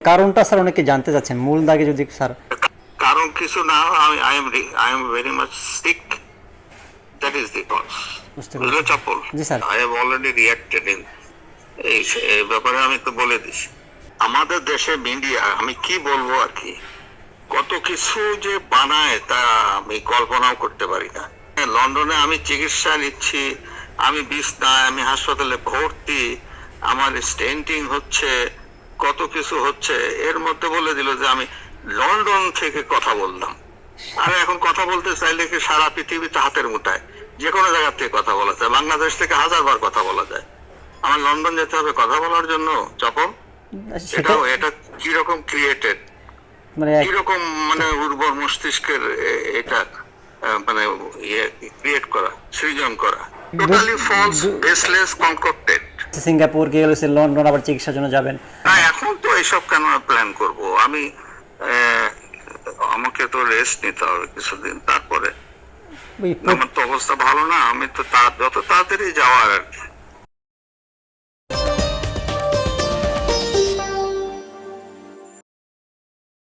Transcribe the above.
কারণটা স্যার অনেকে জানতে চাচ্ছেন, মূল দাগে যদি স্যার। কারণ কিছু না, I am very much sick, that is the cause. বুঝতে বুঝলে পেরেছি চপল? জি sir. I have already reacted in এই ব্যাপারে আমি তো বলে দিছি। আমাদের দেশে মিডিয়া, আমি কি বলবো আর কি, কত কিছু যে বানায় তা আমি কল্পনাও করতে পারি না। লন্ডনে আমি চিকিৎসা নিচ্ছি, আমি বিছনায়, আমি হাসপাতালে ভর্তি, আমার স্টেন্টিং হচ্ছে, কত কিছু হচ্ছে, এর মধ্যে বলে দিল যে আমি লন্ডন থেকে কথা বললাম। আর এখন কথা বলতে চাইলে কি সারা পৃথিবীতে হাতের মুঠায়, যে কোনো জায়গা থেকে কথা বলা যায়, বাংলাদেশ থেকে 1000 বার কথা বলা যায়। আমার লন্ডন যেতে হবে কথা বলার জন্য? চপল, সেটা এটা কিরকম ক্রিয়েটেড, মানে কিরকম মানে উর্বর মস্তিষ্কের এটা মানে ক্রিয়েট করা, সৃজন করা, টোটালি ফলস, বেসলেস, কনকক্টেড। সিঙ্গাপুর গিয়ে হচ্ছে লন্ডন আবার চিকিৎসার জন্য যাবেন। না, এখন তো এইসব কেন প্ল্যান করব আমি? আমাকে তো রেস্ট নিতে হবে কিছুদিন, তারপরে আমার তো অবস্থা ভালো না, আমি তো যত তাড়াতাড়ি যাওয়ার আর কি।